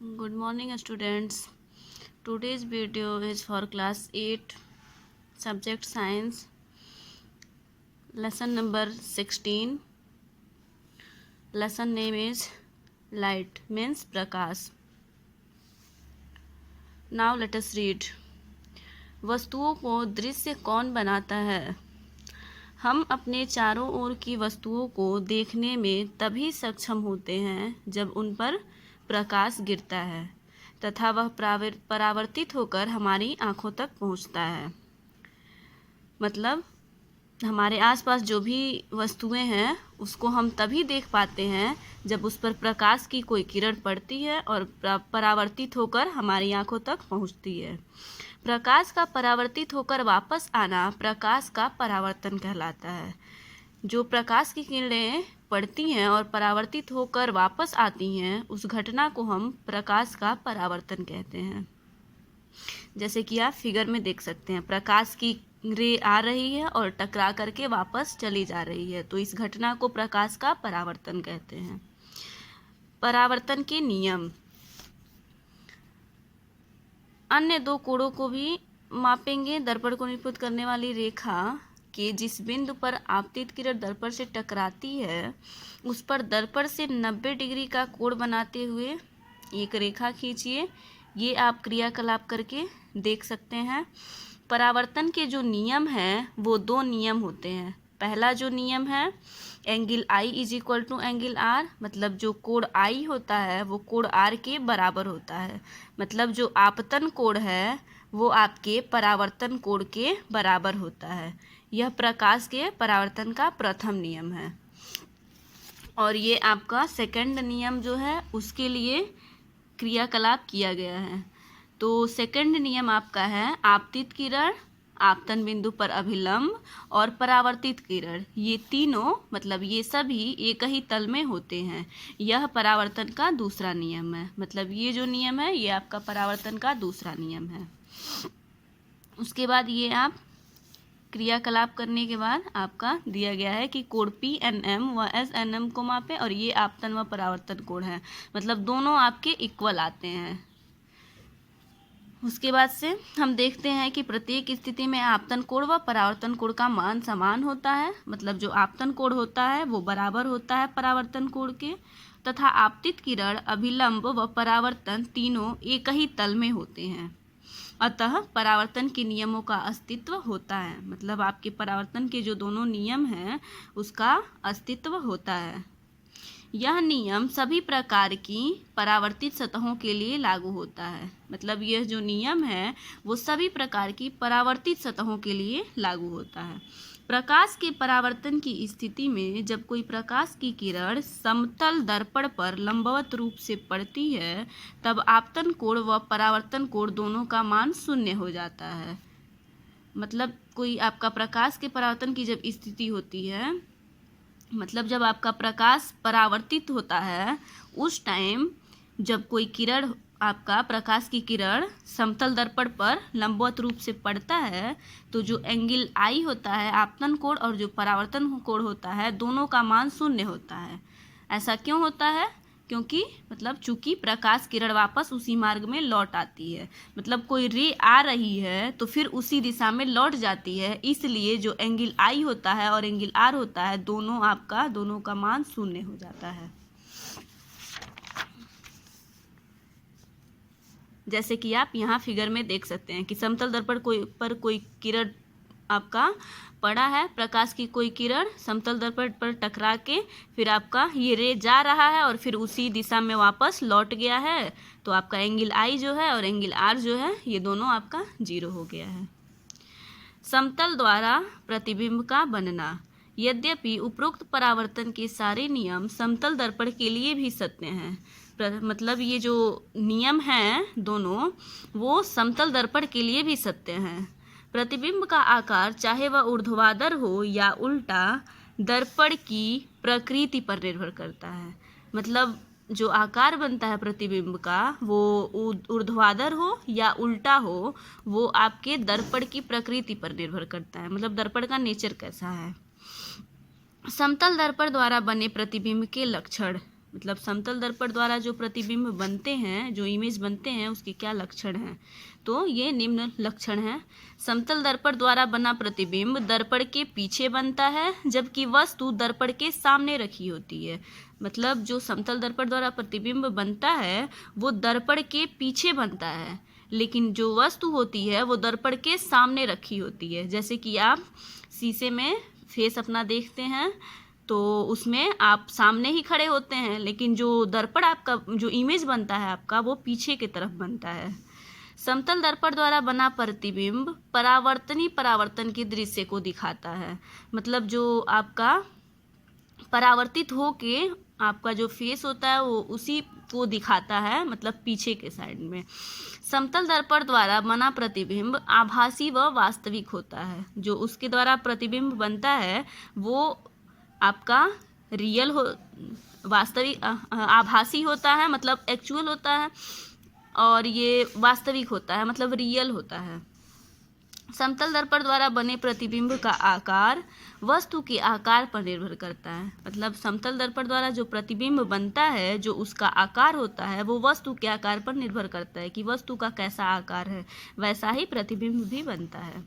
Good morning, students. Today's video is for class 8, subject science, lesson number 16. Lesson name is light, means prakash. Now let us read. वस्तुओं को दृश्य कौन बनाता है? हम अपने चारों ओर की वस्तुओं को देखने में तभी सक्षम होते हैं जब उन पर प्रकाश गिरता है तथा वह परावर्तित होकर हमारी आँखों तक पहुँचता है। मतलब हमारे आसपास जो भी वस्तुएं हैं उसको हम तभी देख पाते हैं जब उस पर प्रकाश की कोई किरण पड़ती है और परावर्तित होकर हमारी आँखों तक पहुँचती है। प्रकाश का परावर्तित होकर वापस आना प्रकाश का परावर्तन कहलाता है। जो प्रकाश की किरणें पड़ती हैं और परावर्तित होकर वापस आती हैं उस घटना को हम प्रकाश का परावर्तन कहते हैं। जैसे कि आप फिगर में देख सकते हैं, प्रकाश की रे आ रही है और टकरा करके वापस चली जा रही है, तो इस घटना को प्रकाश का परावर्तन कहते हैं। परावर्तन के नियम। अन्य दो कोणों को भी मापेंगे। दर्पण को निरूपित करने वाली रेखा के जिस बिंदु पर आपतित किरण दर्पण से टकराती है उस पर दर्पण से 90 डिग्री का कोण बनाते हुए एक रेखा खींचिए। ये आप क्रियाकलाप करके देख सकते हैं। परावर्तन के जो नियम हैं वो दो नियम होते हैं। पहला जो नियम है angle i is equal to angle r, मतलब जो कोण आई होता है वो कोण आर के बराबर होता है। मतलब जो आपतन कोण है वो आपके परावर्तन कोण के बराबर होता है। यह प्रकाश के परावर्तन का प्रथम नियम है। और ये आपका सेकंड नियम जो है उसके लिए क्रियाकलाप किया गया है। तो सेकंड नियम आपका है आपतित किरण, आपतन बिंदु पर अभिलंब और परावर्तित किरण, ये तीनों मतलब ये सभी एक ही तल में होते हैं। यह परावर्तन का दूसरा नियम है। मतलब ये जो नियम है ये आपका परावर्तन का दूसरा नियम है। उसके बाद ये आप क्रियाकलाप करने के बाद आपका दिया गया है कि कोण PNM व SNM को मापे और ये आपतन व परावर्तन कोण है। मतलब दोनों आपके इक्वल आते हैं। उसके बाद से हम देखते हैं कि प्रत्येक स्थिति में आपतन कोण व परावर्तन कोण का मान समान होता है। मतलब जो आपतन कोण होता है वो बराबर होता है परावर्तन कोण के, तथा आपतित किरण, अभिलंब व परावर्तन तीनों एक ही तल में होते हैं। अतः परावर्तन के नियमों का अस्तित्व होता है। मतलब आपके परावर्तन के जो दोनों नियम हैं उसका अस्तित्व होता है। यह नियम सभी प्रकार की परावर्तित सतहों के लिए लागू होता है। मतलब यह जो नियम है वो सभी प्रकार की परावर्तित सतहों के लिए लागू होता है। प्रकाश के परावर्तन की स्थिति में जब कोई प्रकाश की किरण समतल दर्पण पर लंबवत रूप से पड़ती है तब आपतन कोण व परावर्तन कोण दोनों का मान शून्य हो जाता है। मतलब कोई आपका प्रकाश के परावर्तन की जब स्थिति होती है, मतलब जब आपका प्रकाश परावर्तित होता है उस टाइम जब कोई किरण, आपका प्रकाश की किरण समतल दर्पण पर लंबवत रूप से पड़ता है तो जो एंगल आई होता है आपतन कोण और जो परावर्तन कोण होता है दोनों का मान शून्य होता है। ऐसा क्यों होता है? क्योंकि मतलब चूंकि प्रकाश किरण वापस उसी मार्ग में लौट आती है। मतलब कोई रे आ रही है तो फिर उसी दिशा में लौट जाती है, इसलिए जो एंगल आई होता है और एंगल आर होता है दोनों का मान शून्य हो जाता है। जैसे कि आप यहाँ फिगर में देख सकते हैं कि समतल दर्पण पर कोई किरण आपका पड़ा है, प्रकाश की कोई किरण समतल दर्पण पर टकरा के फिर आपका ये रे जा रहा है और फिर उसी दिशा में वापस लौट गया है, तो आपका एंगल आई जो है और एंगल आर जो है ये दोनों आपका 0 हो गया है। समतल द्वारा प्रतिबिंब का बनना। यद्यपि उपरोक्त परावर्तन के सारे नियम समतल दर्पण के लिए भी सत्य हैं। मतलब ये जो नियम हैं दोनों वो समतल दर्पण के लिए भी सत्य हैं। प्रतिबिंब का आकार चाहे वह ऊर्ध्वाधर हो या उल्टा दर्पण की प्रकृति पर निर्भर करता है। मतलब जो आकार बनता है प्रतिबिंब का वो ऊर्ध्वाधर हो या उल्टा हो वो आपके दर्पण की प्रकृति पर निर्भर करता है। मतलब दर्पण का नेचर कैसा है। समतल दर्पण द्वारा बने प्रतिबिंब के लक्षण। मतलब समतल दर्पण द्वारा जो प्रतिबिंब बनते हैं, जो इमेज बनते हैं, उसके क्या लक्षण हैं। तो ये निम्न लक्षण हैं। समतल दर्पण द्वारा बना प्रतिबिंब दर्पण के पीछे बनता है, जबकि वस्तु दर्पण के सामने रखी होती है। मतलब जो समतल दर्पण द्वारा प्रतिबिंब बनता है वो दर्पण के पीछे बनता है, लेकिन जो वस्तु होती है वो दर्पण के सामने रखी होती है। जैसे कि आप शीशे में फेस अपना देखते हैं तो उसमें आप सामने ही खड़े होते हैं, लेकिन जो दर्पण आपका जो इमेज बनता है आपका वो पीछे की तरफ बनता है। समतल दर्पण द्वारा बना प्रतिबिंब परावर्तनी परावर्तन के दृश्य को दिखाता है। मतलब जो आपका परावर्तित होके आपका जो फेस होता है वो उसी को दिखाता है, मतलब पीछे के साइड में। समतल दर्पण द्वारा बना प्रतिबिंब आभासी व वास्तविक होता है। जो उसके द्वारा प्रतिबिंब बनता है वो आपका रियल हो, वास्तविक आभासी होता है, मतलब एक्चुअल होता है, और ये वास्तविक होता है, मतलब रियल होता है। समतल दर्पण द्वारा बने प्रतिबिंब का आकार वस्तु के आकार पर निर्भर करता है। मतलब समतल दर्पण द्वारा जो प्रतिबिंब बनता है, जो उसका आकार होता है, वो वस्तु के आकार पर निर्भर करता है कि वस्तु का कैसा आकार है, वैसा ही प्रतिबिंब भी बनता है।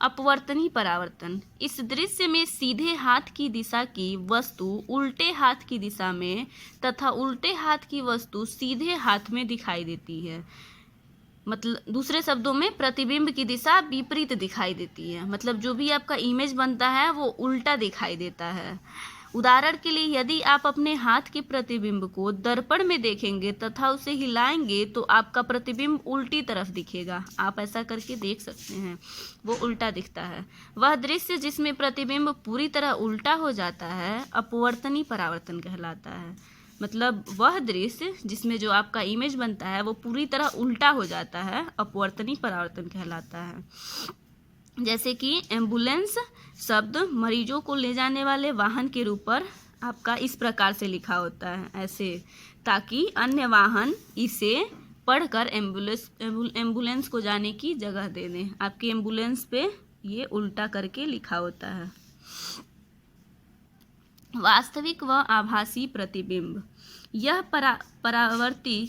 अपवर्तनी परावर्तन। इस दृश्य में सीधे हाथ की दिशा की वस्तु उल्टे हाथ की दिशा में तथा उल्टे हाथ की वस्तु सीधे हाथ में दिखाई देती है। मतलब दूसरे शब्दों में प्रतिबिंब की दिशा विपरीत दिखाई देती है। मतलब जो भी आपका इमेज बनता है वो उल्टा दिखाई देता है। उदाहरण के लिए यदि आप अपने हाथ के प्रतिबिंब को दर्पण में देखेंगे तथा उसे हिलाएंगे तो आपका प्रतिबिंब उल्टी तरफ दिखेगा। आप ऐसा करके देख सकते हैं, वो उल्टा दिखता है। वह दृश्य जिसमें प्रतिबिंब पूरी तरह उल्टा हो जाता है अपवर्तनी परावर्तन कहलाता है। मतलब वह दृश्य जिसमें जो आपका इमेज बनता है वो पूरी तरह उल्टा हो जाता है, अपवर्तनी परावर्तन कहलाता है। जैसे कि एम्बुलेंस शब्द मरीजों को ले जाने वाले वाहन के रूप पर आपका इस प्रकार से लिखा होता है, ऐसे, ताकि अन्य वाहन इसे पढ़कर एम्बुलेंस को जाने की जगह दे दें। आपकी एम्बुलेंस पे ये उल्टा करके लिखा होता है। वास्तविक व आभासी प्रतिबिंब। यह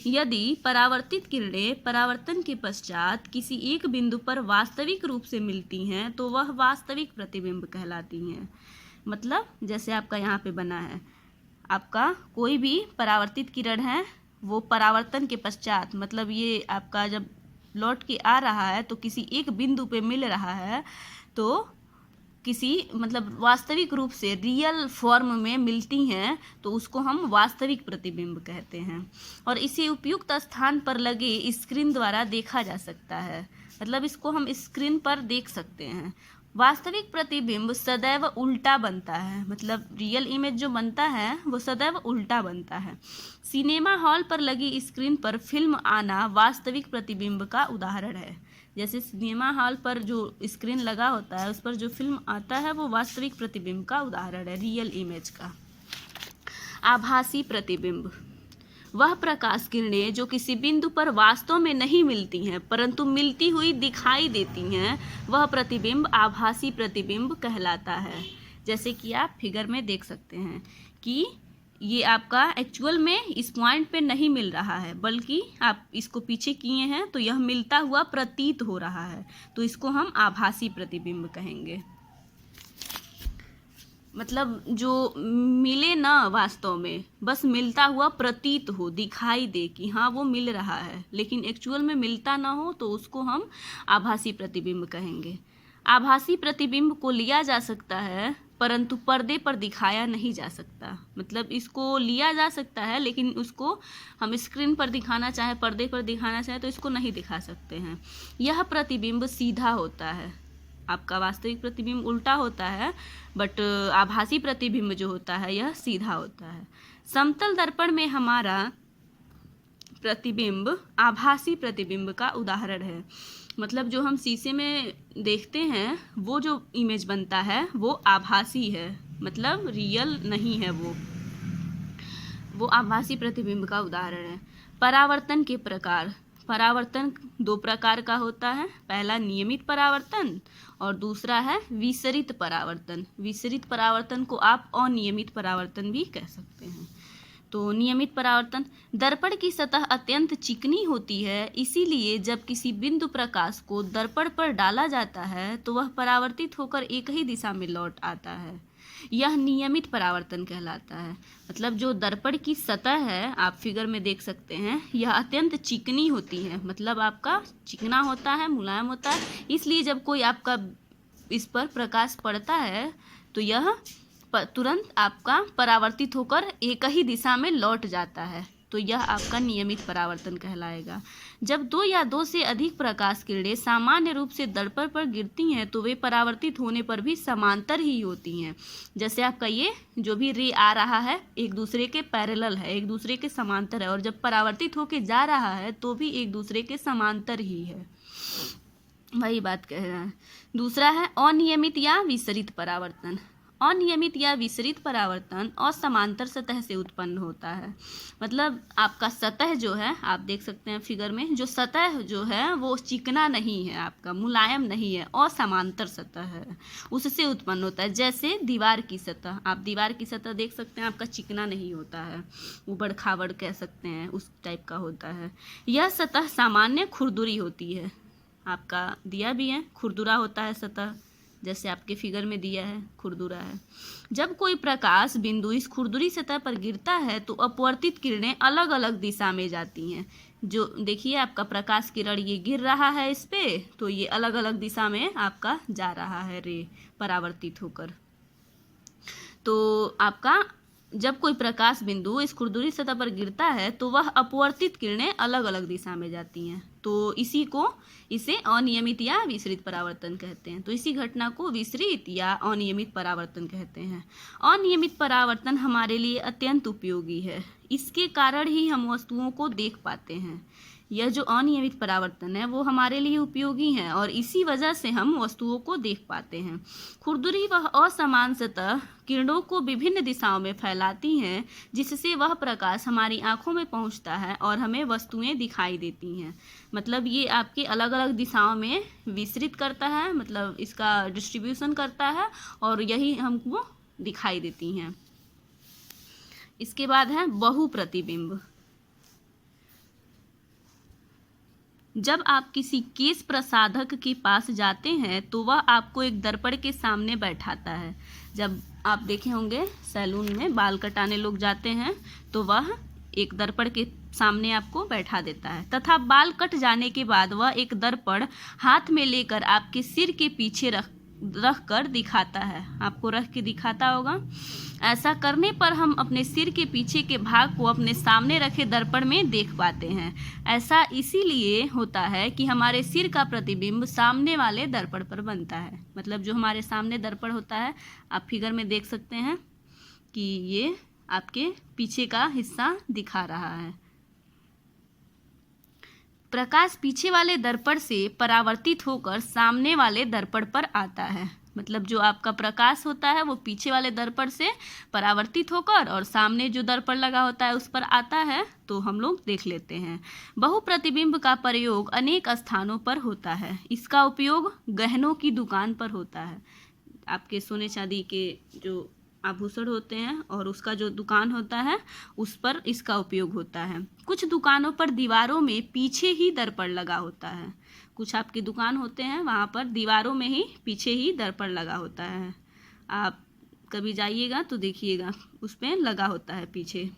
यदि परावर्तित किरणें परावर्तन के पश्चात किसी एक बिंदु पर वास्तविक रूप से मिलती हैं तो वह वास्तविक प्रतिबिंब कहलाती हैं। मतलब जैसे आपका यहाँ पे बना है, आपका कोई भी परावर्तित किरण है वो परावर्तन के पश्चात, मतलब ये आपका जब लौट के आ रहा है तो किसी एक बिंदु पे मिल रहा है, तो किसी मतलब वास्तविक रूप से रियल फॉर्म में मिलती हैं तो उसको हम वास्तविक प्रतिबिंब कहते हैं। और इसे उपयुक्त स्थान पर लगे स्क्रीन द्वारा देखा जा सकता है। मतलब इसको हम स्क्रीन पर देख सकते हैं। वास्तविक प्रतिबिंब सदैव उल्टा बनता है। मतलब रियल इमेज जो बनता है वो सदैव उल्टा बनता है। सिनेमा हॉल पर लगी स्क्रीन पर फिल्म आना वास्तविक प्रतिबिंब का उदाहरण है। जैसे सिनेमा हॉल पर जो स्क्रीन लगा होता है उस पर जो फिल्म आता है वो वास्तविक प्रतिबिंब का उदाहरण है, रियल इमेज का। आभासी प्रतिबिंब। वह प्रकाश किरणें जो किसी बिंदु पर वास्तव में नहीं मिलती हैं परंतु मिलती हुई दिखाई देती हैं, वह प्रतिबिंब आभासी प्रतिबिंब कहलाता है। जैसे कि आप फिगर में देख सकते हैं कि ये आपका एक्चुअल में इस पॉइंट पे नहीं मिल रहा है, बल्कि आप इसको पीछे किए हैं तो यह मिलता हुआ प्रतीत हो रहा है, तो इसको हम आभासी प्रतिबिंब कहेंगे। मतलब जो मिले ना वास्तव में, बस मिलता हुआ प्रतीत हो, दिखाई दे कि हाँ वो मिल रहा है, लेकिन एक्चुअल में मिलता ना हो तो उसको हम आभासी प्रतिबिंब कहेंगे। आभासी प्रतिबिंब को लिया जा सकता है परंतु पर्दे पर दिखाया नहीं जा सकता। मतलब इसको लिया जा सकता है लेकिन उसको हम स्क्रीन पर दिखाना चाहे, पर्दे पर दिखाना चाहे तो इसको नहीं दिखा सकते हैं। यह प्रतिबिंब सीधा होता है। आपका वास्तविक प्रतिबिंब उल्टा होता है, बट आभासी प्रतिबिंब जो होता है यह सीधा होता है। समतल दर्पण में हमारा प्रतिबिंब आभासी प्रतिबिंब का उदाहरण है। मतलब जो हम शीशे में देखते हैं वो जो इमेज बनता है वो आभासी है, मतलब रियल नहीं है, वो आभासी प्रतिबिंब का उदाहरण है। परावर्तन के प्रकार। परावर्तन दो प्रकार का होता है, पहला नियमित परावर्तन और दूसरा है विसरित परावर्तन। विसरित परावर्तन को आप अनियमित परावर्तन भी कह सकते हैं। तो नियमित परावर्तन, दर्पण की सतह अत्यंत चिकनी होती है, इसीलिए जब किसी बिंदु प्रकाश को दर्पण पर डाला जाता है तो वह परावर्तित होकर एक ही दिशा में लौट आता है। यह नियमित परावर्तन कहलाता है। मतलब जो दर्पण की सतह है, आप फिगर में देख सकते हैं, यह अत्यंत चिकनी होती है, मतलब आपका चिकना होता है, मुलायम होता है, इसलिए जब कोई आपका इस पर प्रकाश पड़ता है तो यह तुरंत आपका परावर्तित होकर एक ही दिशा में लौट जाता है। तो यह आपका नियमित परावर्तन कहलाएगा। जब दो या दो से अधिक प्रकाश किरणें सामान्य रूप से दर्पण पर गिरती हैं तो वे परावर्तित होने पर भी समांतर ही होती हैं। जैसे आपका ये जो भी रे आ रहा है एक दूसरे के पैरेलल है, एक दूसरे के समांतर है, और जब परावर्तित होके जा रहा है तो भी एक दूसरे के समांतर ही है, वही बात कह रहा है। दूसरा है अनियमित या विसरित परावर्तन। अनियमित या विसरित परावर्तन असमांतर सतह से उत्पन्न होता है। मतलब आपका सतह जो है, आप देख सकते हैं फिगर में, जो सतह जो है वो चिकना नहीं है, आपका मुलायम नहीं है, असमांतर सतह है, उससे उत्पन्न होता है। जैसे दीवार की सतह, आप दीवार की सतह देख सकते हैं, आपका चिकना नहीं होता है, उबड़ खाबड़ कह सकते हैं, उस टाइप का होता है। यह सतह सामान्य खुरदुरी होती है, आपका दिया भी है, खुरदुरा होता है सतह, जैसे आपके फिगर में दिया है, खुरदुरा है। जब कोई प्रकाश बिंदु इस खुरदुरी सतह पर गिरता है तो अपवर्तित किरणें अलग अलग दिशा में जाती हैं। जो देखिए आपका प्रकाश किरण ये गिर रहा है इस पे, तो ये अलग अलग दिशा में आपका जा रहा है रे, परावर्तित होकर। तो आपका जब कोई प्रकाश बिंदु इस खुरदुरी सतह पर गिरता है तो वह अपवर्तित किरणें अलग अलग दिशा में जाती हैं। तो इसे अनियमित या विसरित परावर्तन कहते हैं। तो इसी घटना को विसरित या अनियमित परावर्तन कहते हैं। अनियमित परावर्तन हमारे लिए अत्यंत उपयोगी है, इसके कारण ही हम वस्तुओं को देख पाते हैं। यह जो अनियमित परावर्तन है वो हमारे लिए उपयोगी है और इसी वजह से हम वस्तुओं को देख पाते हैं। खुरदुरी वह असमान सतह किरणों को विभिन्न दिशाओं में फैलाती हैं, जिससे वह प्रकाश हमारी आंखों में पहुंचता है और हमें वस्तुएं दिखाई देती हैं। मतलब ये आपकी अलग अलग दिशाओं में विसरित करता है, मतलब इसका डिस्ट्रीब्यूशन करता है और यही हमको दिखाई देती हैं। इसके बाद है बहुप्रतिबिंब। जब आप किसी केश प्रसाधक के पास जाते हैं तो वह आपको एक दर्पण के सामने बैठाता है। जब आप देखे होंगे सैलून में बाल कटाने लोग जाते हैं तो वह एक दर्पण के सामने आपको बैठा देता है, तथा बाल कट जाने के बाद वह एक दर्पण हाथ में लेकर आपके सिर के पीछे रख कर दिखाता है, आपको रख के दिखाता होगा। ऐसा करने पर हम अपने सिर के पीछे के भाग को अपने सामने रखे दर्पण में देख पाते हैं। ऐसा इसीलिए होता है कि हमारे सिर का प्रतिबिंब सामने वाले दर्पण पर बनता है। मतलब जो हमारे सामने दर्पण होता है, आप फिगर में देख सकते हैं कि ये आपके पीछे का हिस्सा दिखा रहा है। प्रकाश पीछे वाले दर्पण से परावर्तित होकर सामने वाले दर्पण पर आता है। मतलब जो आपका प्रकाश होता है वो पीछे वाले दर्पण से परावर्तित होकर और सामने जो दर्पण लगा होता है उस पर आता है, तो हम लोग देख लेते हैं। बहुप्रतिबिंब का प्रयोग अनेक स्थानों पर होता है। इसका उपयोग गहनों की दुकान पर होता है। आपके सोने चांदी के जो आभूषण होते हैं और उसका जो दुकान होता है उस पर इसका उपयोग होता है। कुछ दुकानों पर दीवारों में पीछे ही दर्पण लगा होता है। कुछ आपकी दुकान होते हैं वहाँ पर दीवारों में ही पीछे ही दर्पण लगा होता है। आप कभी जाइएगा तो देखिएगा उस पर लगा होता है पीछे।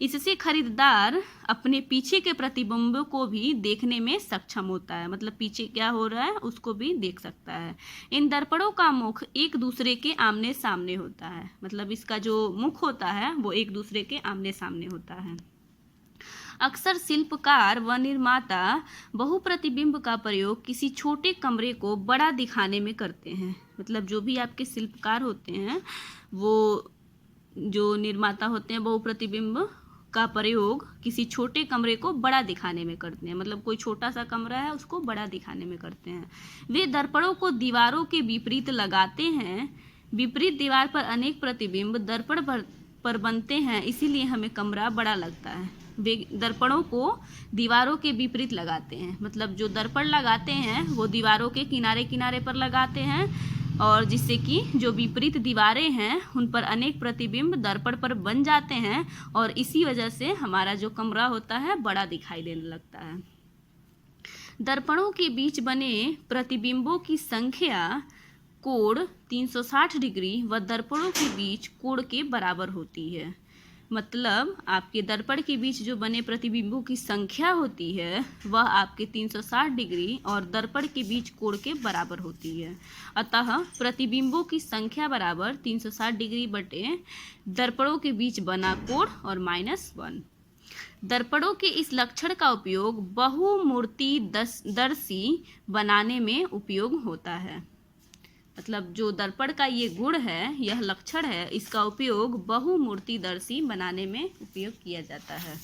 इससे खरीदार अपने पीछे के प्रतिबिंब को भी देखने में सक्षम होता है। मतलब पीछे क्या हो रहा है उसको भी देख सकता है। इन दर्पणों का मुख एक दूसरे के आमने सामने होता है। मतलब इसका जो मुख होता है वो एक दूसरे के आमने सामने होता है। अक्सर शिल्पकार व निर्माता बहुप्रतिबिंब का प्रयोग किसी छोटे कमरे को बड़ा दिखाने में करते हैं। मतलब जो भी आपके शिल्पकार होते हैं वो जो निर्माता होते हैं बहुप्रतिबिंब का प्रयोग किसी छोटे कमरे को बड़ा दिखाने में करते हैं। मतलब कोई छोटा सा कमरा है उसको बड़ा दिखाने में करते हैं। वे दर्पणों को दीवारों के विपरीत लगाते हैं। विपरीत दीवार पर अनेक प्रतिबिंब दर्पण पर बनते हैं, इसीलिए हमें कमरा बड़ा लगता है। वे दर्पणों को दीवारों के विपरीत लगाते हैं। मतलब जो दर्पण लगाते हैं वो दीवारों के किनारे किनारे पर लगाते हैं और जिससे कि जो विपरीत दीवारें हैं उन पर अनेक प्रतिबिंब दर्पण पर बन जाते हैं और इसी वजह से हमारा जो कमरा होता है बड़ा दिखाई देने लगता है। दर्पणों के बीच बने प्रतिबिंबों की संख्या कोण 360 डिग्री व दर्पणों के बीच कोण के बराबर होती है। मतलब आपके दर्पण के बीच जो बने प्रतिबिंबों की संख्या होती है वह आपके 360 डिग्री और दर्पण के बीच कोण के बराबर होती है। अतः प्रतिबिंबों की संख्या बराबर 360 डिग्री बटे दर्पणों के बीच बना कोण और -1। दर्पणों के इस लक्षण का उपयोग बहुमूर्तिदर्शी बनाने में उपयोग होता है। मतलब जो दर्पण का ये गुण है, यह लक्षण है, इसका उपयोग बहुमूर्तिदर्शी बनाने में उपयोग किया जाता है।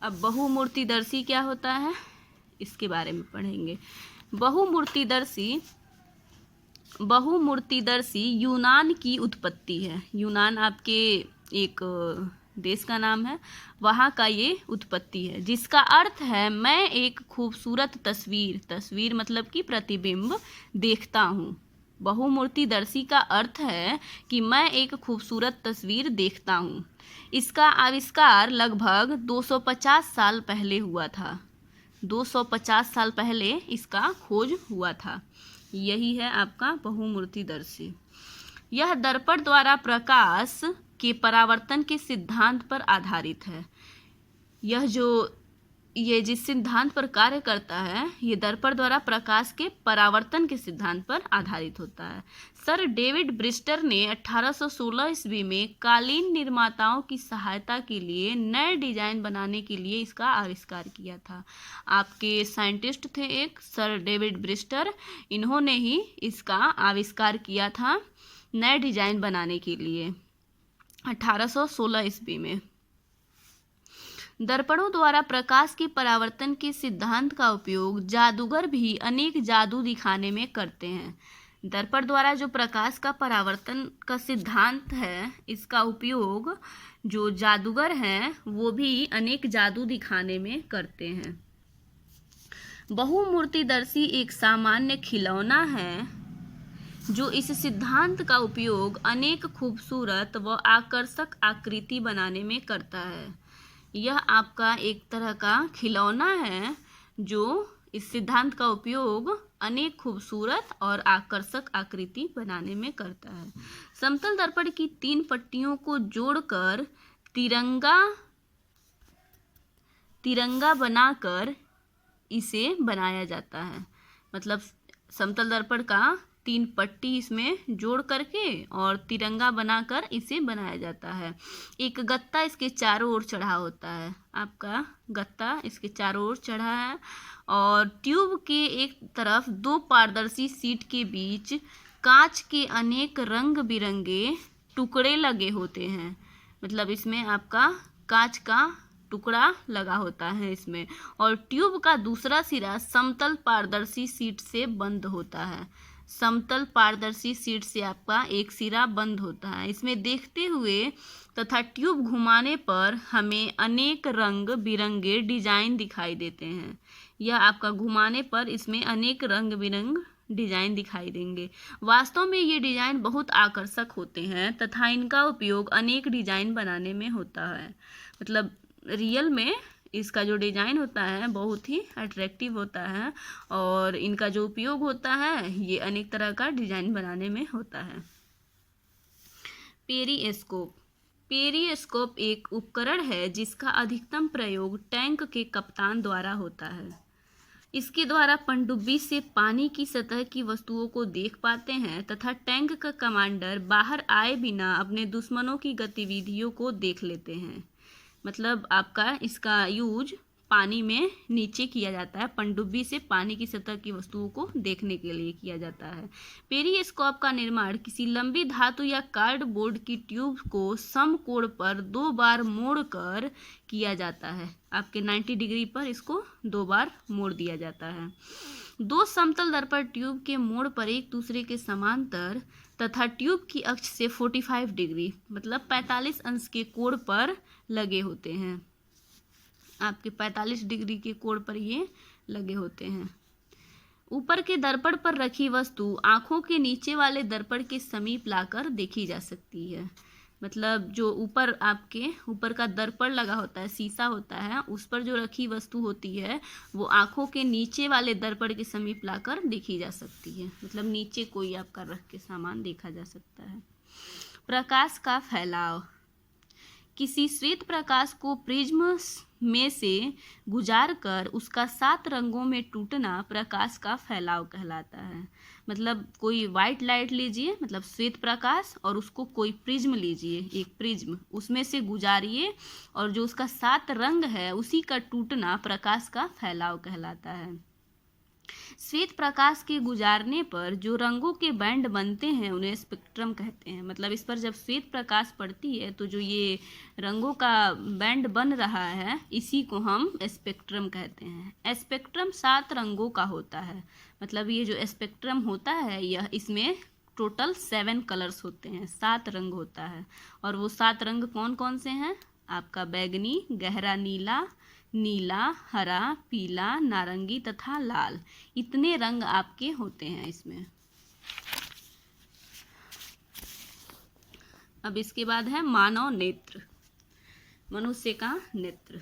अब बहुमूर्तिदर्शी क्या होता है इसके बारे में पढ़ेंगे। बहुमूर्तिदर्शी यूनान की उत्पत्ति है। यूनान आपके एक देश का नाम है, वहाँ का ये उत्पत्ति है, जिसका अर्थ है मैं एक खूबसूरत तस्वीर मतलब कि प्रतिबिंब देखता हूँ। बहुमूर्तिदर्शी का अर्थ है कि मैं एक खूबसूरत तस्वीर देखता हूँ। इसका आविष्कार लगभग 250 साल पहले हुआ था। 250 साल पहले इसका खोज हुआ था। यही है आपका बहुमूर्तिदर्शी। यह दर्पण द्वारा प्रकाश के परावर्तन के सिद्धांत पर आधारित है। ये जिस सिद्धांत पर कार्य करता है ये दर्पण द्वारा प्रकाश के परावर्तन के सिद्धांत पर आधारित होता है। सर डेविड ब्रिस्टर ने 1816 ईस्वी में कालीन निर्माताओं की सहायता के लिए नए डिजाइन बनाने के लिए इसका आविष्कार किया था। आपके साइंटिस्ट थे एक सर डेविड ब्रिस्टर, इन्होंने ही इसका आविष्कार किया था नए डिजाइन बनाने के लिए 1816 ईस्वी में। दर्पणों द्वारा प्रकाश के परावर्तन के सिद्धांत का उपयोग जादूगर भी अनेक जादू दिखाने में करते हैं। दर्पण द्वारा जो प्रकाश का परावर्तन का सिद्धांत है, इसका उपयोग जो जादूगर हैं वो भी अनेक जादू दिखाने में करते हैं। बहुमूर्तिदर्शी एक सामान्य खिलौना है जो इस सिद्धांत का उपयोग अनेक खूबसूरत व आकर्षक आकृति बनाने में करता है। यह आपका एक तरह का खिलौना है जो इस सिद्धांत का उपयोग अनेक खूबसूरत और आकर्षक आकृति बनाने में करता है। समतल दर्पण की 3 पट्टियों को जोड़कर तिरंगा बनाकर इसे बनाया जाता है। मतलब समतल दर्पण का 3 पट्टी इसमें जोड़ करके और तिरंगा बनाकर इसे बनाया जाता है। एक गत्ता इसके चारों ओर चढ़ा होता है। आपका गत्ता इसके चारों ओर चढ़ा है और ट्यूब के एक तरफ 2 पारदर्शी सीट के बीच कांच के अनेक रंग बिरंगे टुकड़े लगे होते हैं। मतलब इसमें आपका कांच का टुकड़ा लगा होता है इसमें, और ट्यूब का दूसरा सिरा समतल पारदर्शी सीट से बंद होता है। समतल पारदर्शी सीट से आपका एक सिरा बंद होता है। इसमें देखते हुए तथा ट्यूब घुमाने पर हमें अनेक रंग बिरंगे डिजाइन दिखाई देते हैं। यह आपका घुमाने पर इसमें अनेक रंग बिरंग डिजाइन दिखाई देंगे। वास्तव में ये डिजाइन बहुत आकर्षक होते हैं तथा इनका उपयोग अनेक डिजाइन बनाने में होता है। मतलब रियल में इसका जो डिजाइन होता है बहुत ही अट्रैक्टिव होता है और इनका जो उपयोग होता है ये अनेक तरह का डिजाइन बनाने में होता है। पेरिस्कोप एक उपकरण है जिसका अधिकतम प्रयोग टैंक के कप्तान द्वारा होता है। इसके द्वारा पनडुब्बी से पानी की सतह की वस्तुओं को देख पाते हैं तथा टैंक का कमांडर बाहर आए बिना अपने दुश्मनों की गतिविधियों को देख लेते हैं। मतलब आपका इसका यूज पानी में नीचे किया जाता है, पनडुब्बी से पानी की सतह की वस्तुओं को देखने के लिए किया जाता है। पेरिस्कोप का निर्माण किसी लंबी धातु या कार्डबोर्ड की ट्यूब को समकोण पर 2 बार मोड़कर किया जाता है। आपके 90 डिग्री पर इसको 2 बार मोड़ दिया जाता है। 2 समतल दर्पण ट्यूब के मोड़ पर एक दूसरे के समांतर तथा ट्यूब की अक्ष से 45 डिग्री मतलब 45 अंश के कोण पर लगे होते हैं। आपके 45 डिग्री के कोण पर ये लगे होते हैं। ऊपर के दर्पण पर रखी वस्तु आंखों के नीचे वाले दर्पण के समीप लाकर देखी जा सकती है। मतलब जो ऊपर आपके ऊपर का दर्पण लगा होता है, शीशा होता है, उस पर जो रखी वस्तु होती है वो आंखों के नीचे वाले दर्पण के समीप लाकर देखी जा सकती है। मतलब नीचे कोई आपका रख के सामान देखा जा सकता है। प्रकाश का फैलाव। किसी श्वेत प्रकाश को प्रिज्म में से गुजार कर उसका 7 रंगों में टूटना प्रकाश का फैलाव कहलाता है। मतलब कोई वाइट लाइट लीजिए, मतलब श्वेत प्रकाश, और उसको कोई प्रिज्म लीजिए, एक प्रिज्म, उसमें से गुजारिए और जो उसका 7 रंग है उसी का टूटना प्रकाश का फैलाव कहलाता है। श्वेत प्रकाश के गुजारने पर जो रंगों के बैंड बनते हैं उन्हें स्पेक्ट्रम कहते हैं। मतलब इस पर जब श्वेत प्रकाश पड़ती है तो जो ये रंगों का बैंड बन रहा है इसी को हम स्पेक्ट्रम कहते हैं। स्पेक्ट्रम 7 रंगों का होता है। मतलब ये जो स्पेक्ट्रम होता है यह इसमें टोटल 7 कलर्स होते हैं, 7 रंग होता है। और वो 7 रंग कौन कौन से हैं? आपका बैगनी, गहरा नीला, नीला, हरा, पीला, नारंगी तथा लाल, इतने रंग आपके होते हैं इसमें। अब इसके बाद है मानव नेत्र, मनुष्य का नेत्र।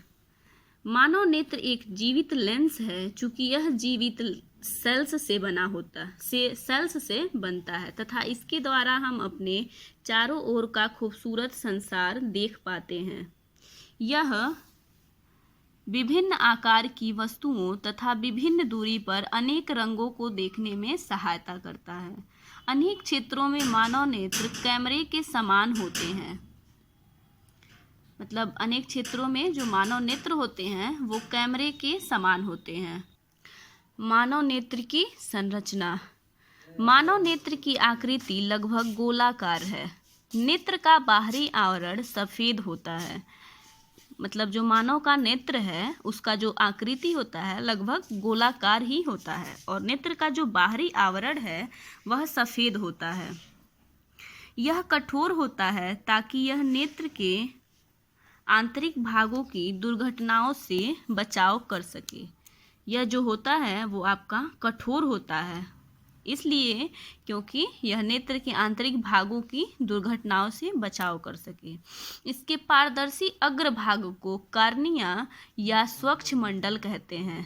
मानव नेत्र एक जीवित लेंस है। चूंकि यह जीवित सेल्स से बना होता है, सेल्स से बनता है तथा इसके द्वारा हम अपने चारों ओर का खूबसूरत संसार देख पाते हैं। यह विभिन्न आकार की वस्तुओं तथा विभिन्न दूरी पर अनेक रंगों को देखने में सहायता करता है। अनेक क्षेत्रों में मानव नेत्र कैमरे के समान होते हैं। मतलब अनेक क्षेत्रों में जो मानव नेत्र होते हैं वो कैमरे के समान होते हैं। मानव नेत्र की संरचना। मानव नेत्र की आकृति लगभग गोलाकार है। नेत्र का बाहरी आवरण सफ़ेद होता है। मतलब जो मानव का नेत्र है उसका जो आकृति होता है लगभग गोलाकार ही होता है और नेत्र का जो बाहरी आवरण है वह सफ़ेद होता है। यह कठोर होता है ताकि यह नेत्र के आंतरिक भागों की दुर्घटनाओं से बचाव कर सके। यह जो होता है वो आपका कठोर होता है इसलिए क्योंकि यह नेत्र के आंतरिक भागों की दुर्घटनाओं से बचाव कर सके। इसके पारदर्शी अग्रभाग को कार्निया या स्वच्छ मंडल कहते हैं।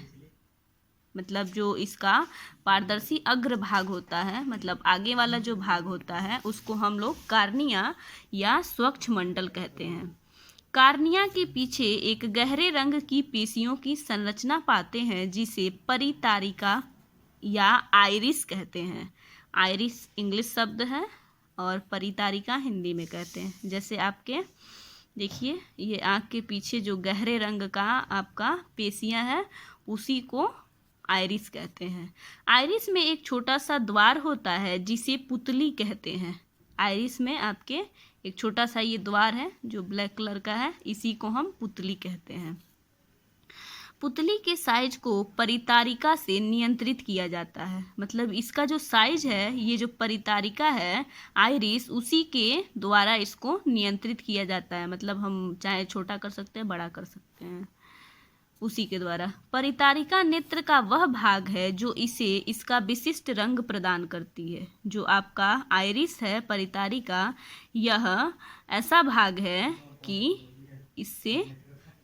मतलब जो इसका पारदर्शी अग्रभाग होता है, मतलब आगे वाला जो भाग होता है उसको हम लोग कार्निया या स्वच्छ मंडल कहते हैं। कार्निया के पीछे एक गहरे रंग की पेशियों की संरचना पाते हैं जिसे परितारिका या आइरिस कहते हैं। आइरिस इंग्लिश शब्द है और परितारिका हिंदी में कहते हैं। जैसे आपके देखिए ये आँख के पीछे जो गहरे रंग का आपका पेशियाँ है उसी को आइरिस कहते हैं। आइरिस में एक छोटा सा द्वार होता है जिसे पुतली कहते हैं। आइरिस में आपके एक छोटा सा ये द्वार है जो ब्लैक कलर का है, इसी को हम पुतली कहते हैं। पुतली के साइज को परितारिका से नियंत्रित किया जाता है। मतलब इसका जो साइज है, ये जो परितारिका है आइरिस, उसी के द्वारा इसको नियंत्रित किया जाता है। मतलब हम चाहे छोटा कर सकते हैं, बड़ा कर सकते हैं, उसी के द्वारा। परितारिका नेत्र का वह भाग है जो इसे इसका विशिष्ट रंग प्रदान करती है। जो आपका आइरिस है परितारिका, यह ऐसा भाग है कि इससे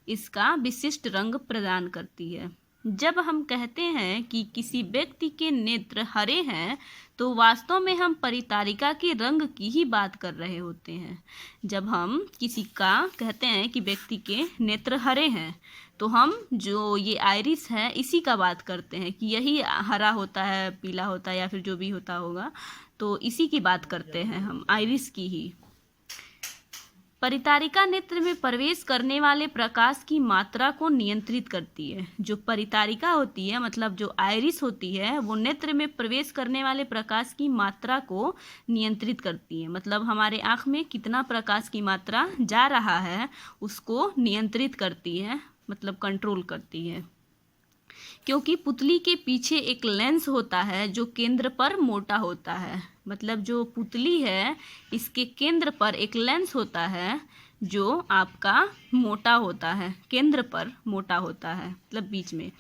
इसका विशिष्ट रंग प्रदान करती है। जब हम कहते हैं कि किसी व्यक्ति के नेत्र हरे हैं तो वास्तव में हम परितारिका के रंग की ही बात कर रहे होते हैं। जब हम किसी का कहते हैं कि व्यक्ति के नेत्र हरे हैं तो हम जो ये आइरिस है इसी का बात करते हैं कि यही हरा होता है, पीला होता है या फिर जो भी होता होगा, तो इसी की बात करते हैं हम, आइरिस की ही। परितारिका नेत्र में प्रवेश करने वाले प्रकाश की मात्रा को नियंत्रित करती है। जो परितारिका होती है, मतलब जो आइरिस होती है, वो नेत्र में प्रवेश करने वाले प्रकाश की मात्रा को नियंत्रित करती है। मतलब हमारे आँख में कितना प्रकाश की मात्रा जा रहा है उसको नियंत्रित करती है, मतलब कंट्रोल करती है। क्योंकि पुतली के पीछे एक लेंस होता है जो केंद्र पर मोटा होता है। मतलब जो पुतली है इसके केंद्र पर एक लेंस होता है जो आपका मोटा होता है, केंद्र पर मोटा होता है, मतलब बीच में।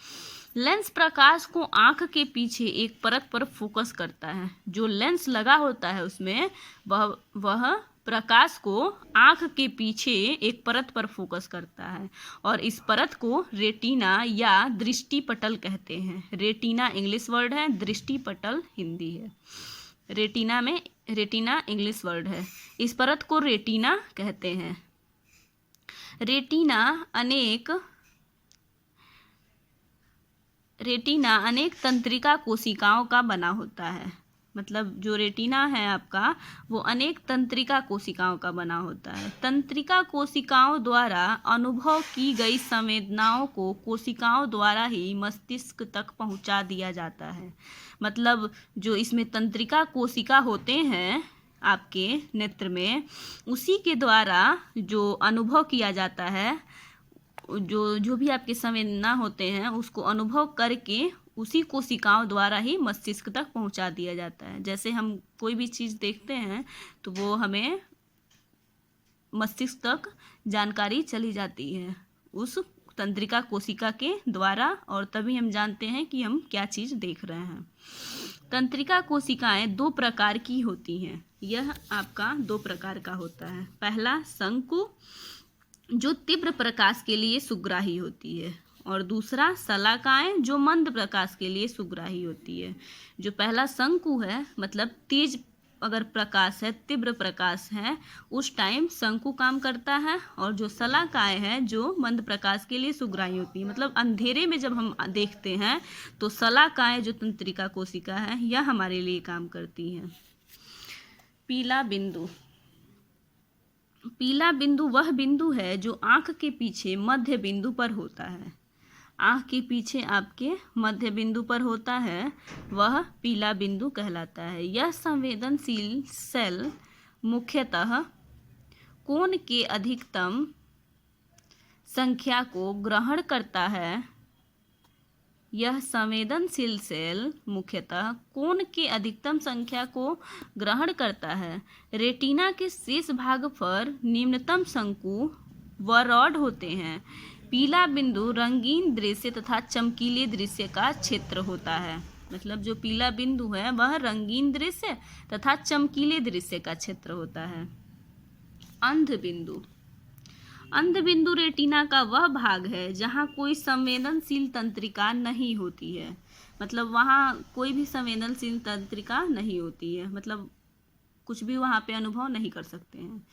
लेंस प्रकाश को आंख के पीछे एक परत पर फोकस करता है। जो लेंस लगा होता है उसमें वह प्रकाश को आंख के पीछे एक परत पर फोकस करता है और इस परत को रेटिना या दृष्टिपटल कहते हैं। रेटिना इंग्लिश वर्ड है, दृष्टिपटल हिंदी है। रेटिना इंग्लिश वर्ड है। इस परत को रेटिना कहते हैं। रेटिना अनेक तंत्रिका कोशिकाओं का बना होता है। मतलब जो रेटिना है आपका वो अनेक तंत्रिका कोशिकाओं का बना होता है। तंत्रिका कोशिकाओं द्वारा अनुभव की गई संवेदनाओं को कोशिकाओं द्वारा ही मस्तिष्क तक पहुंचा दिया जाता है। मतलब जो इसमें तंत्रिका कोशिका होते हैं आपके नेत्र में, उसी के द्वारा जो अनुभव किया जाता है, जो भी आपके संवेदना होते हैं उसको अनुभव करके उसी कोशिकाओं द्वारा ही मस्तिष्क तक पहुंचा दिया जाता है। जैसे हम कोई भी चीज़ देखते हैं तो वो हमें मस्तिष्क तक जानकारी चली जाती है उस तंत्रिका कोशिका के द्वारा, और तभी हम जानते हैं कि हम क्या चीज़ देख रहे हैं। तंत्रिका कोशिकाएं 2 प्रकार की होती हैं। यह आपका 2 प्रकार का होता है। पहला शंकु, जो तीव्र प्रकाश के लिए सुग्राही होती है, और दूसरा शलाकाएं, जो मंद प्रकाश के लिए सुग्राही होती है। जो पहला शंकु है, मतलब तेज अगर प्रकाश है, तीव्र प्रकाश है, उस टाइम शंकु काम करता है, और जो शलाकाएं है जो मंद प्रकाश के लिए सुग्राही होती है। मतलब अंधेरे में जब हम देखते हैं तो शलाकाएं जो तंत्रिका कोशिका है यह हमारे लिए काम करती हैं। पीला बिंदु। पीला बिंदु वह बिंदु है जो आंख के पीछे मध्य बिंदु पर होता है। आंख के पीछे आपके मध्य बिंदु पर होता है, वह पीला बिंदु कहलाता है। यह संवेदनशील सेल मुख्यतः कोण के अधिकतम संख्या को ग्रहण करता है। यह संवेदनशील सेल मुख्यतः कोण के अधिकतम संख्या को ग्रहण करता है। रेटिना के शेष भाग पर निम्नतम शंकु व रॉड होते हैं। पीला बिंदु रंगीन दृश्य तथा चमकीले दृश्य का क्षेत्र होता है। मतलब जो पीला बिंदु है वह रंगीन दृश्य तथा चमकीले दृश्य का क्षेत्र होता है। अंध बिंदु। अंध बिंदु रेटिना का वह भाग है जहाँ कोई संवेदनशील तंत्रिका नहीं होती है। मतलब वहाँ कोई भी संवेदनशील तंत्रिका नहीं होती है, मतलब कुछ भी वहाँ पे अनुभव नहीं कर सकते हैं।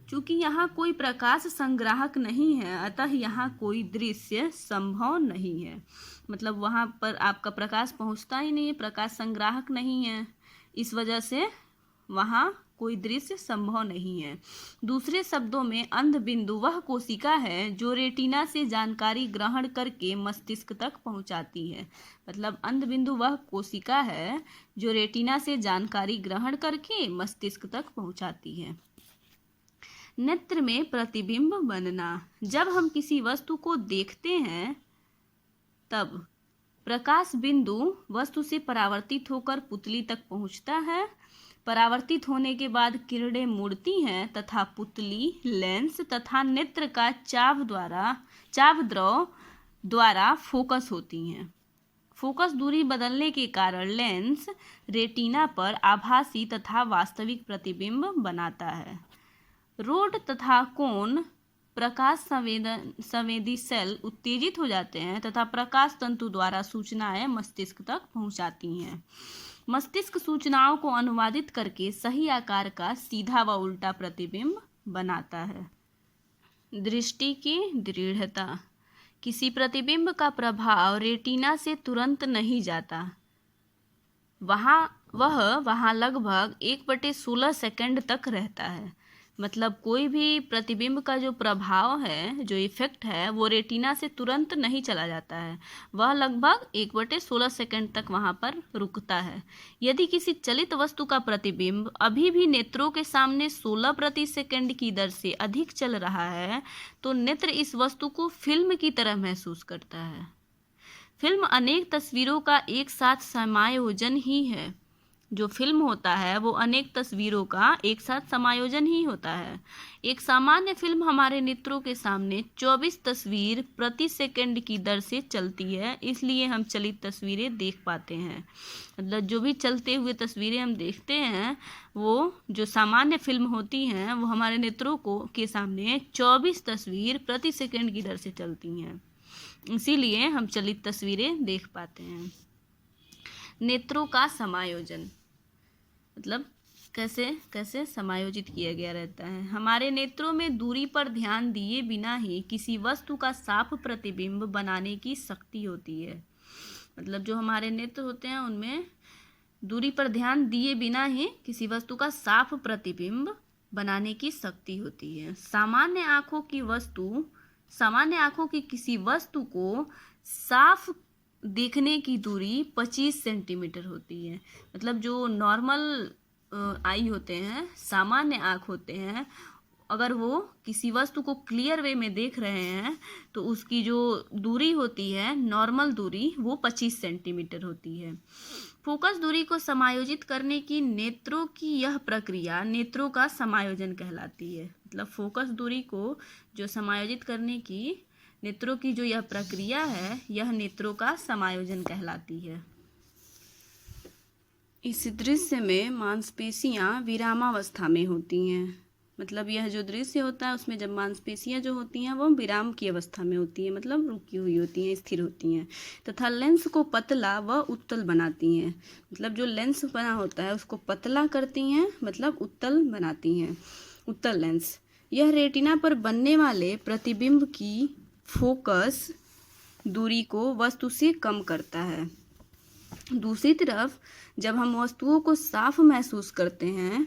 चूँकि यहाँ कोई प्रकाश संग्राहक नहीं है, अतः यहाँ कोई दृश्य संभव नहीं है। मतलब वहाँ पर आपका प्रकाश पहुँचता ही नहीं है, प्रकाश संग्राहक नहीं है, इस वजह से वहाँ कोई दृश्य संभव नहीं है। दूसरे शब्दों में अंध बिंदु वह कोशिका है जो रेटिना से जानकारी ग्रहण करके मस्तिष्क तक पहुंचाती है। मतलब अंध बिंदु वह कोशिका है जो रेटिना से जानकारी ग्रहण करके मस्तिष्क तक पहुंचाती है। नेत्र में प्रतिबिंब बनना। जब हम किसी वस्तु को देखते हैं तब प्रकाश बिंदु वस्तु से परावर्तित होकर पुतली तक पहुंचता है। परावर्तित होने के बाद किरणें मुड़ती हैं तथा पुतली, लेंस तथा नेत्र का चाप द्रव द्वारा फोकस होती हैं। फोकस दूरी बदलने के कारण लेंस रेटिना पर आभासी तथा वास्तविक प्रतिबिंब बनाता है। रोड तथा कोन प्रकाश संवेदी सेल उत्तेजित हो जाते हैं तथा प्रकाश तंतु द्वारा सूचनाएं मस्तिष्क तक पहुंचाती हैं। मस्तिष्क सूचनाओं को अनुवादित करके सही आकार का सीधा व उल्टा प्रतिबिंब बनाता है। दृष्टि की दृढ़ता। किसी प्रतिबिंब का प्रभाव रेटिना से तुरंत नहीं जाता। वहाँ लगभग 1/16 सेकंड तक रहता है। मतलब कोई भी प्रतिबिंब का जो प्रभाव है, जो इफेक्ट है, वो रेटिना से तुरंत नहीं चला जाता है, वह लगभग 1/16 सेकंड तक वहाँ पर रुकता है। यदि किसी चलित वस्तु का प्रतिबिंब अभी भी नेत्रों के सामने 16 प्रति सेकंड की दर से अधिक चल रहा है तो नेत्र इस वस्तु को फिल्म की तरह महसूस करता है। फिल्म अनेक तस्वीरों का एक साथ समायोजन ही है। जो फिल्म होता है वो अनेक तस्वीरों का एक साथ समायोजन ही होता है। एक सामान्य फिल्म हमारे नेत्रों के सामने 24 तस्वीर प्रति सेकंड की दर से चलती है, इसलिए हम चलित तस्वीरें देख पाते हैं। मतलब जो भी चलते हुए तस्वीरें हम देखते हैं वो जो सामान्य फिल्म होती हैं वो हमारे नेत्रों को के सामने 24 तस्वीर प्रति सेकंड की दर से चलती हैं, इसीलिए हम चलित तस्वीरें देख पाते हैं। नेत्रों का समायोजन मतलब कैसे कैसे समायोजित किया गया रहता है। हमारे नेत्रों में दूरी पर ध्यान दिए बिना ही किसी वस्तु का साफ प्रतिबिंब बनाने की शक्ति होती है। मतलब जो हमारे नेत्र होते हैं उनमें दूरी पर ध्यान दिए बिना ही किसी वस्तु का साफ प्रतिबिंब बनाने की शक्ति होती है। सामान्य आंखों की किसी वस्तु को साफ देखने की दूरी 25 सेंटीमीटर होती है। मतलब जो नॉर्मल आई होते हैं, सामान्य आँख होते हैं, अगर वो किसी वस्तु को क्लियर वे में देख रहे हैं तो उसकी जो दूरी होती है, नॉर्मल दूरी, वो 25 सेंटीमीटर होती है। फोकस दूरी को समायोजित करने की नेत्रों की यह प्रक्रिया नेत्रों का समायोजन कहलाती है। मतलब फोकस दूरी को जो समायोजित करने की नेत्रों की जो यह प्रक्रिया है, यह नेत्रों का समायोजन कहलाती है। इस दृश्य में मांसपेशियां विरामावस्था में होती हैं। मतलब यह जो दृश्य होता है उसमें जब मांसपेशियां जो होती हैं वो विराम की अवस्था में होती हैं, मतलब रुकी हुई होती हैं, स्थिर होती हैं, तथा लेंस को पतला व उत्तल बनाती हैं। मतलब जो लेंस बना होता है उसको पतला करती हैं, मतलब उत्तल बनाती हैं, उत्तल लेंस। यह रेटिना पर बनने वाले प्रतिबिंब की फोकस दूरी को वस्तु से कम करता है। दूसरी तरफ जब हम वस्तुओं को साफ महसूस करते हैं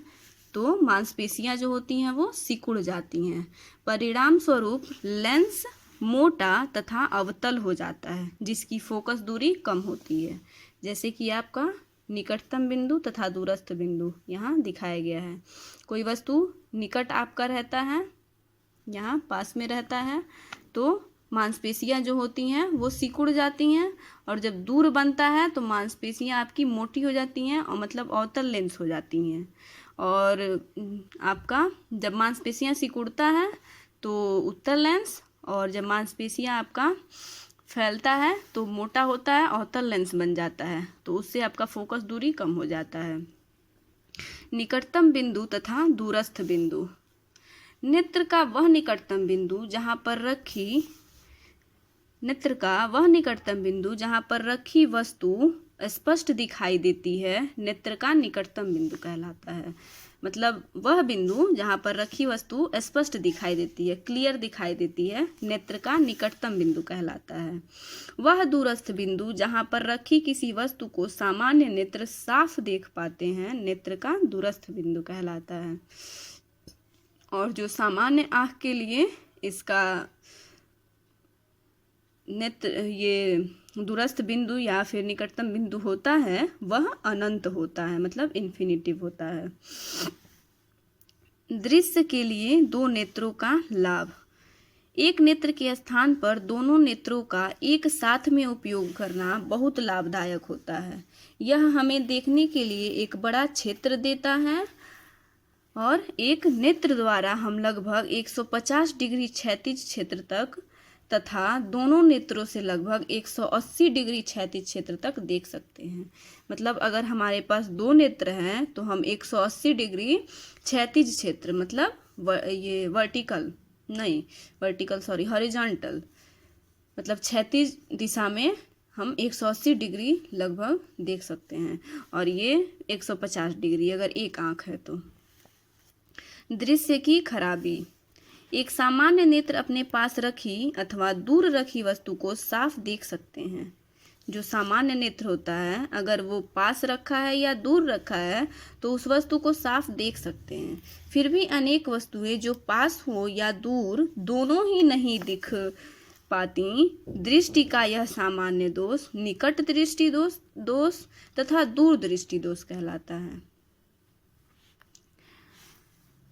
तो मांसपेशियां जो होती हैं वो सिकुड़ जाती हैं। परिणाम स्वरूप लेंस मोटा तथा अवतल हो जाता है, जिसकी फोकस दूरी कम होती है। जैसे कि आपका निकटतम बिंदु तथा दूरस्थ बिंदु यहाँ दिखाया गया है। कोई वस्तु निकट आपका रहता है, यहाँ पास में रहता है, तो मांसपेशियां जो होती हैं वो सिकुड़ जाती हैं, और जब दूर बनता है तो मांसपेशियां आपकी मोटी हो जाती हैं और मतलब अवतल लेंस हो जाती हैं। और आपका जब मांसपेशियां सिकुड़ता है तो उत्तल लेंस, और जब मांसपेशियां आपका फैलता है तो मोटा होता है, अवतल लेंस बन जाता है, तो उससे आपका फोकस दूरी कम हो जाता है। निकटतम बिंदु तथा दूरस्थ बिंदु। नेत्र का वह निकटतम बिंदु जहाँ पर रखी वस्तु स्पष्ट दिखाई देती है, नेत्र का निकटतम बिंदु कहलाता है। मतलब वह बिंदु जहाँ पर रखी वस्तु स्पष्ट दिखाई देती है, क्लियर दिखाई देती है, नेत्र का निकटतम बिंदु कहलाता है। वह दूरस्थ बिंदु जहाँ पर रखी किसी वस्तु को सामान्य नेत्र साफ देख पाते हैं, नेत्र का दूरस्थ बिंदु कहलाता है। और जो सामान्य आँख के लिए इसका नेत्र ये दूरस्थ बिंदु या फिर निकटतम बिंदु होता है वह अनंत होता है, मतलब इन्फिनिटिव होता है। दृश्य के लिए दो नेत्रों का लाभ। एक नेत्र के स्थान पर दोनों नेत्रों का एक साथ में उपयोग करना बहुत लाभदायक होता है। यह हमें देखने के लिए एक बड़ा क्षेत्र देता है, और एक नेत्र द्वारा हम लगभग 150 डिग्री क्षैतिज क्षेत्र तक तथा दोनों नेत्रों से लगभग 180 डिग्री क्षैतिज क्षेत्र तक देख सकते हैं। मतलब अगर हमारे पास दो नेत्र हैं तो हम 180 डिग्री क्षैतिज क्षेत्र, मतलब ये हॉरिजॉन्टल, मतलब क्षैतिज दिशा में हम 180 डिग्री लगभग देख सकते हैं, और ये 150 डिग्री अगर एक आँख है तो। दृश्य की खराबी। एक सामान्य नेत्र अपने पास रखी अथवा दूर रखी वस्तु को साफ देख सकते हैं। जो सामान्य नेत्र होता है अगर वो पास रखा है या दूर रखा है तो उस वस्तु को साफ देख सकते हैं। फिर भी अनेक वस्तुएं जो पास हो या दूर दोनों ही नहीं दिख पाती, दृष्टि का यह सामान्य दोष निकट दृष्टि दोष तथा दूर दृष्टि दोष कहलाता है।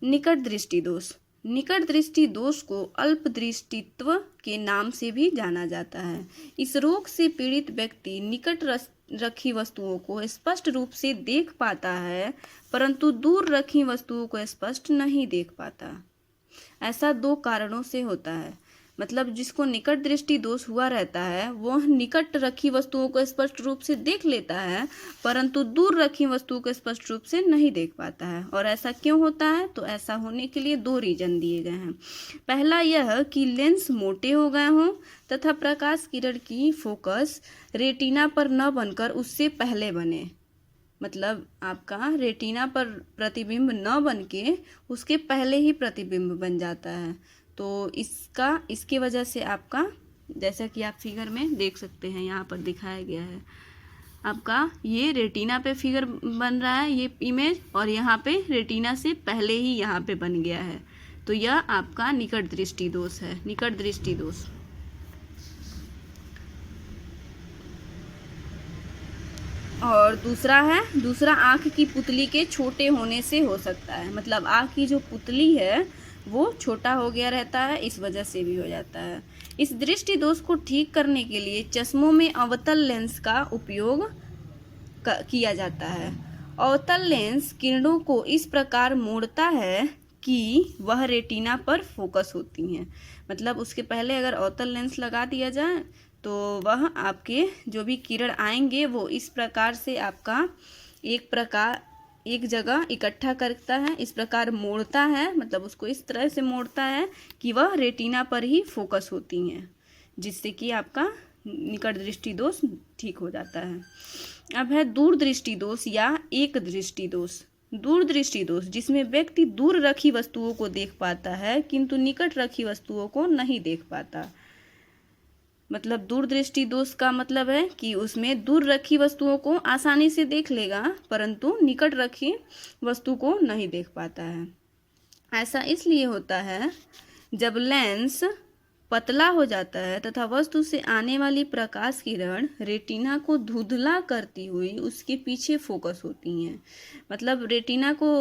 निकट दृष्टि दोष। निकट दृष्टि दोष को अल्पदृष्टित्व के नाम से भी जाना जाता है। इस रोग से पीड़ित व्यक्ति रखी वस्तुओं को स्पष्ट रूप से देख पाता है, परंतु दूर रखी वस्तुओं को स्पष्ट नहीं देख पाता। ऐसा दो कारणों से होता है। मतलब जिसको निकट दृष्टि दोष हुआ रहता है वह निकट रखी वस्तुओं को स्पष्ट रूप से देख लेता है, परंतु दूर रखी वस्तुओं को स्पष्ट रूप से नहीं देख पाता है। और ऐसा क्यों होता है? तो ऐसा होने के लिए दो रीजन दिए गए हैं। पहला यह कि लेंस मोटे हो गए हों तथा प्रकाश किरण की फोकस रेटिना पर न बनकर उससे पहले बने। मतलब आपका रेटिना पर प्रतिबिंब न बन के उसके पहले ही प्रतिबिंब बन जाता है। तो इसके वजह से आपका, जैसा कि आप फिगर में देख सकते हैं, यहाँ पर दिखाया गया है आपका ये रेटिना पे फिगर बन रहा है ये इमेज, और यहाँ पे रेटिना से पहले ही यहाँ पे बन गया है। तो यह आपका निकट दृष्टि दोष है, निकट दृष्टि दोष। और दूसरा आँख की पुतली के छोटे होने से हो सकता है। मतलब आँख की जो पुतली है वो छोटा हो गया रहता है, इस वजह से भी हो जाता है। इस दृष्टि दोष को ठीक करने के लिए चश्मों में अवतल लेंस का उपयोग किया जाता है। अवतल लेंस किरणों को इस प्रकार मोड़ता है कि वह रेटिना पर फोकस होती हैं। मतलब उसके पहले अगर अवतल लेंस लगा दिया जाए तो वह आपके जो भी किरण आएंगे वो इस प्रकार से आपका एक जगह इकट्ठा करता है, इस प्रकार मोड़ता है। मतलब उसको इस तरह से मोड़ता है कि वह रेटिना पर ही फोकस होती हैं, जिससे कि आपका निकट दृष्टि दोष ठीक हो जाता है। अब है दूर दृष्टि दोष या एक दृष्टि दोष। दूर दृष्टि दोष जिसमें व्यक्ति दूर रखी वस्तुओं को देख पाता है किंतु निकट रखी वस्तुओं को नहीं देख पाता। मतलब दूर दृष्टि दोष का मतलब है कि उसमें दूर रखी वस्तुओं को आसानी से देख लेगा परंतु निकट रखी वस्तु को नहीं देख पाता है। ऐसा इसलिए होता है जब लेंस पतला हो जाता है तथा वस्तु से आने वाली प्रकाश किरण रेटिना को धुंधला करती हुई उसके पीछे फोकस होती हैं। मतलब रेटिना को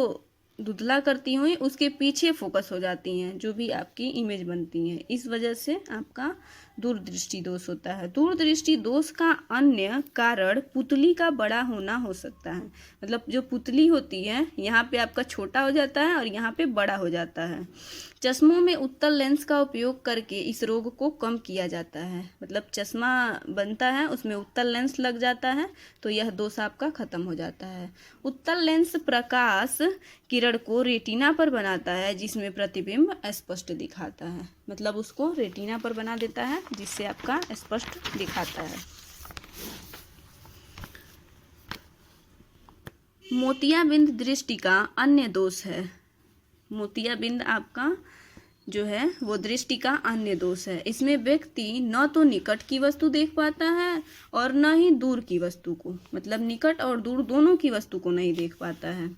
धुंधला करती हुई उसके पीछे फोकस हो जाती हैं, जो भी आपकी इमेज बनती है। इस वजह से आपका दूरदृष्टि दोष होता है। दूरदृष्टि दोष का अन्य कारण पुतली का बड़ा होना हो सकता है। मतलब जो पुतली होती है यहाँ पे आपका छोटा हो जाता है और यहाँ पे बड़ा हो जाता है। चश्मों में उत्तल लेंस का उपयोग करके इस रोग को कम किया जाता है। मतलब चश्मा बनता है उसमें उत्तल लेंस लग जाता है तो यह दोष आपका खत्म हो जाता है। उत्तल लेंस प्रकाश किरण को रेटिना पर बनाता है जिसमें प्रतिबिंब स्पष्ट दिखाता है। मतलब उसको रेटिना पर बना देता है जिससे आपका स्पष्ट दिखाता है। मोतियाबिंद दृष्टि का अन्य दोष है। मोतियाबिंद आपका जो है वो दृष्टि का अन्य दोष है। इसमें व्यक्ति न तो निकट की वस्तु देख पाता है और न ही दूर की वस्तु को। मतलब निकट और दूर दोनों की वस्तु को नहीं देख पाता है।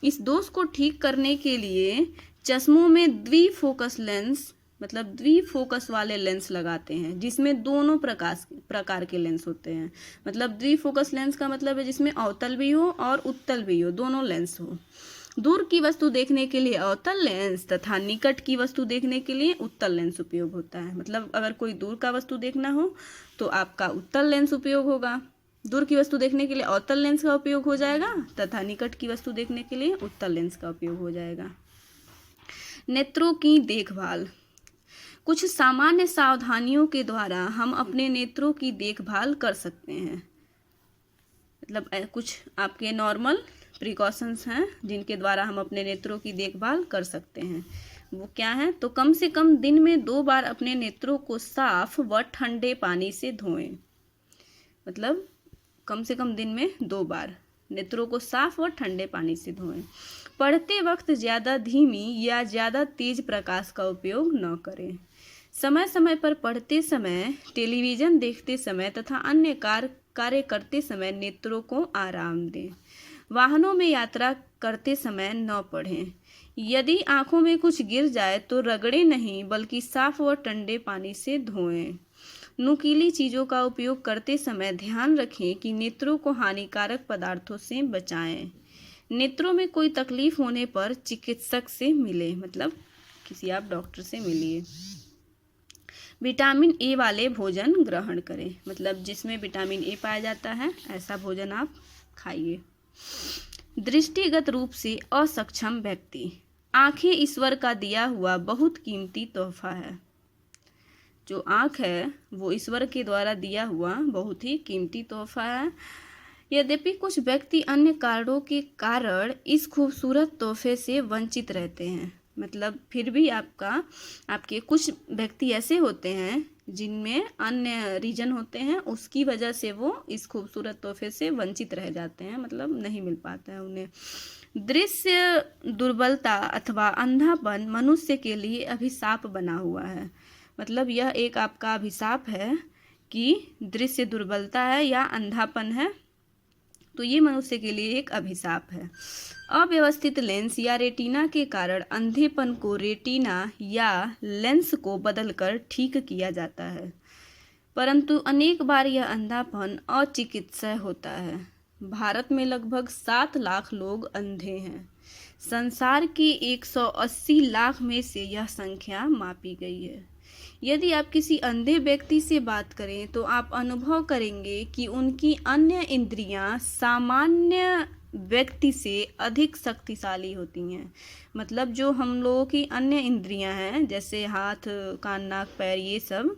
इस दोष को ठीक करने के लिए चश्मों में द्विफोकस लेंस, मतलब द्विफोकस वाले लेंस लगाते हैं जिसमें दोनों प्रकार के लेंस होते हैं। मतलब द्विफोकस लेंस का मतलब है जिसमें अवतल भी हो और उत्तल भी हो, दोनों लेंस हो। दूर की वस्तु देखने के लिए अवतल लेंस तथा निकट की वस्तु देखने के लिए उत्तल लेंस उपयोग होता है। मतलब अगर कोई दूर का वस्तु देखना हो तो आपका उत्तल लेंस उपयोग होगा, दूर की वस्तु देखने के लिए अवतल लेंस का उपयोग हो जाएगा तथा निकट की वस्तु देखने के लिए उत्तल लेंस का उपयोग हो जाएगा। नेत्रों की देखभाल। कुछ सामान्य सावधानियों के द्वारा हम अपने नेत्रों की देखभाल कर सकते हैं। मतलब कुछ आपके नॉर्मल प्रिकॉशंस हैं जिनके द्वारा हम अपने नेत्रों की देखभाल कर सकते हैं। वो क्या है? तो कम से कम दिन में 2 बार अपने नेत्रों को साफ व ठंडे पानी से धोएं। मतलब कम से कम दिन में 2 बार नेत्रों को साफ व ठंडे पानी से धोएं। पढ़ते वक्त ज़्यादा धीमी या ज़्यादा तेज प्रकाश का उपयोग न करें। समय समय पर पढ़ते समय, टेलीविज़न देखते समय तथा अन्य कार्य करते समय नेत्रों को आराम दें। वाहनों में यात्रा करते समय न पढ़ें। यदि आँखों में कुछ गिर जाए तो रगड़े नहीं बल्कि साफ व ठंडे पानी से धोएं। नुकीली चीज़ों का उपयोग करते समय ध्यान रखें कि नेत्रों को हानिकारक पदार्थों से बचाएं। नेत्रों में कोई तकलीफ होने पर चिकित्सक से मिलें। मतलब किसी आप डॉक्टर से मिलिए। विटामिन ए वाले भोजन ग्रहण करें, मतलब जिसमें विटामिन ए पाया जाता है ऐसा भोजन आप खाइए। दृष्टिगत रूप से असक्षम व्यक्ति, आंखें ईश्वर का दिया हुआ बहुत कीमती तोहफा है। जो आँख है वो ईश्वर के द्वारा दिया हुआ बहुत ही कीमती तोहफा है। यद्यपि कुछ व्यक्ति अन्य कारणों के कारण इस खूबसूरत तोहफे से वंचित रहते हैं, मतलब फिर भी आपके कुछ व्यक्ति ऐसे होते हैं जिनमें अन्य रीजन होते हैं, उसकी वजह से वो इस खूबसूरत तोहफे से वंचित रह जाते हैं, मतलब नहीं मिल पाता है उन्हें। दृश्य दुर्बलता अथवा अंधापन मनुष्य के लिए अभिशाप बना हुआ है, मतलब यह एक आपका अभिशाप है कि दृश्य दुर्बलता है या अंधापन है, तो ये मनुष्य के लिए एक अभिशाप है। अव्यवस्थित लेंस या रेटिना के कारण अंधेपन को रेटिना या लेंस को बदलकर ठीक किया जाता है, परंतु अनेक बार यह अंधापन अचिकित्सीय होता है। भारत में लगभग 7 लाख लोग अंधे हैं। संसार की 180 लाख में से यह संख्या मापी गई है। यदि आप किसी अंधे व्यक्ति से बात करें तो आप अनुभव करेंगे कि उनकी अन्य इंद्रियां सामान्य व्यक्ति से अधिक शक्तिशाली होती हैं। मतलब जो हम लोगों की अन्य इंद्रियां हैं, जैसे हाथ, कान, नाक, पैर, ये सब,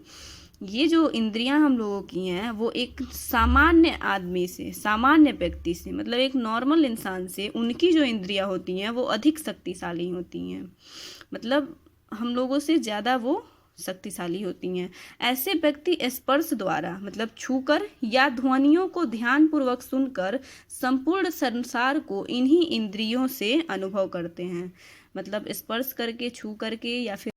ये जो इंद्रियां हम लोगों की हैं वो एक सामान्य आदमी से, सामान्य व्यक्ति से, मतलब एक नॉर्मल इंसान से, उनकी जो इंद्रियां होती हैं वो अधिक शक्तिशाली होती हैं, मतलब हम लोगों से ज़्यादा वो शक्तिशाली होती हैं। ऐसे व्यक्ति स्पर्श द्वारा, मतलब छूकर या ध्वनियों को ध्यानपूर्वक सुनकर संपूर्ण संसार को इन्हीं इंद्रियों से अनुभव करते हैं, मतलब स्पर्श करके, छू करके या फिर